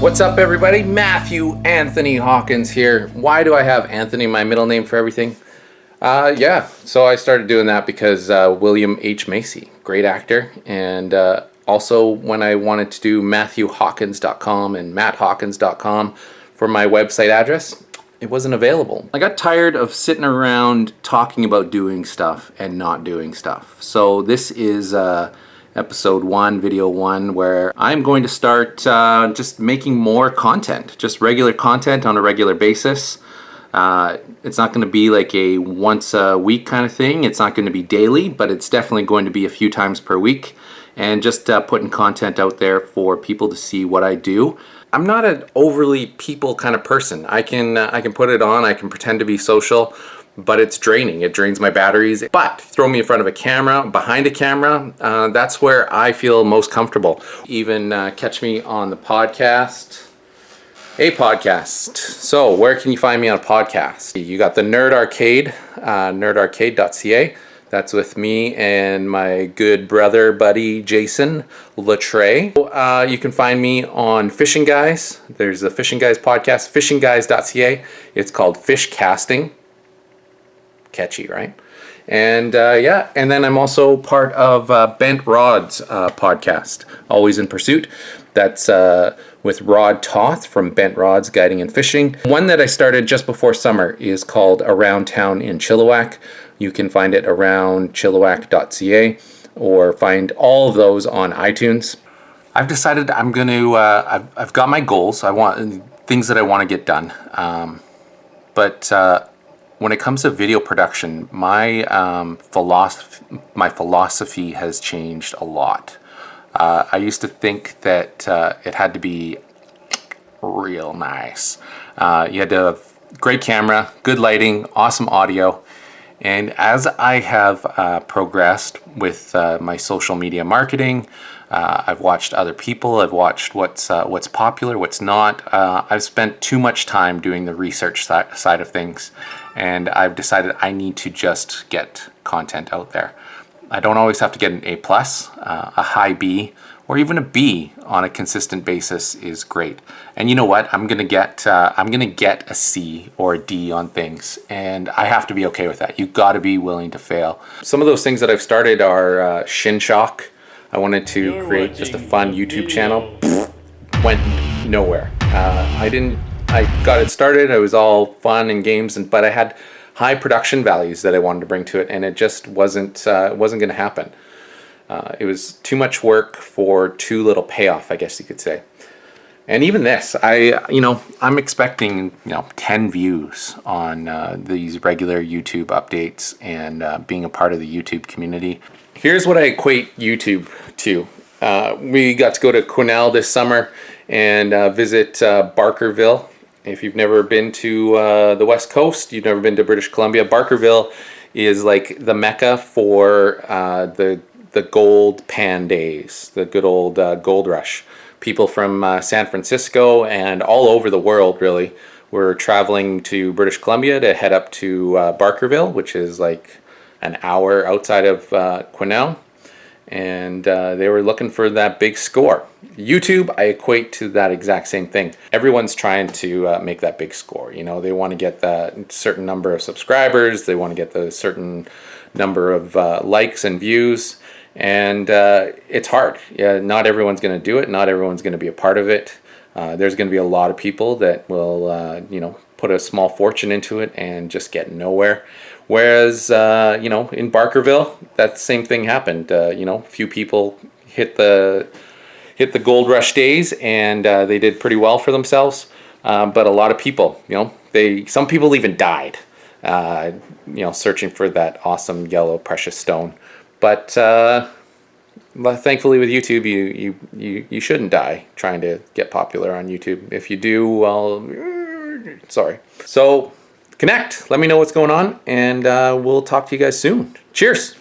What's up, everybody? Matthew Anthony Hawkins here. Why do I have Anthony, my middle name, for everything? So I started doing that because William H. Macy, great actor, and also when I wanted to do MatthewHawkins.com and MattHawkins.com for my website address, it wasn't available. I got tired of sitting around talking about doing stuff and not doing stuff. So this is episode 1, video 1, where I'm going to start just making more content, just regular content on a regular basis. It's not going to be like a once a week kind of thing. It's not going to be daily, but it's definitely going to be a few times per week, and just putting content out there for people to see what I do. I'm not an overly people kind of person. I can put it on, I can pretend to be social, but it's draining. It drains my batteries. But throw me in front of a camera, behind a camera, that's where I feel most comfortable. Even catch me on the podcast. A podcast. So where can you find me on a podcast? You got the Nerd Arcade, nerdarcade.ca. That's with me and my good brother, buddy, Jason Latray. You can find me on Fishing Guys. There's the Fishing Guys podcast, fishingguys.ca. It's called Fish Casting. Catchy, right? And and then I'm also part of Bent Rod's podcast, Always in Pursuit. That's with Rod Toth from Bent Rods Guiding and Fishing. One that I started just before summer is called Around Town in Chilliwack. You can find it around chilliwack.ca or find all of those on iTunes. I've decided I'm going to, I've got my goals. I want things that I want to get done. But when it comes to video production, my philosophy has changed a lot. I used to think that it had to be real nice. You had to have great camera, good lighting, awesome audio. And as I have progressed with my social media marketing, I've watched other people. I've watched what's popular, what's not. I've spent too much time doing the research side of things, and I've decided I need to just get content out there. I don't always have to get an A+, a high B, or even a B on a consistent basis is great. And you know what? I'm gonna get a C or a D on things, and I have to be okay with that. You got to be willing to fail. Some of those things that I've started are Shin Shock. I wanted to create just a fun YouTube channel. Went nowhere. I got it started. It was all fun and games, but I had high production values that I wanted to bring to it, and it just wasn't going to happen. It was too much work for too little payoff, I guess you could say. And even this, I'm expecting 10 views on these regular YouTube updates and being a part of the YouTube community. Here's what I equate YouTube to. We got to go to Quesnel this summer and visit Barkerville. If you've never been to the West Coast, you've never been to British Columbia, Barkerville is like the mecca for the gold pan days, the good old gold rush. People from San Francisco and all over the world, really, were traveling to British Columbia to head up to Barkerville, which is like an hour outside of Quesnel, and they were looking for that big score. YouTube, I equate to that exact same thing. Everyone's trying to make that big score. They want to get that certain number of subscribers, they want to get the certain number of likes and views, and it's hard. Yeah, not everyone's going to do it. Not everyone's going to be a part of it. There's going to be a lot of people that will, put a small fortune into it and just get nowhere. Whereas, in Barkerville, that same thing happened. Few people hit the gold rush days, and they did pretty well for themselves. But a lot of people, some people even died, searching for that awesome yellow precious stone. But thankfully with YouTube, you shouldn't die trying to get popular on YouTube. If you do, well, sorry. So connect, let me know what's going on, and we'll talk to you guys soon. Cheers.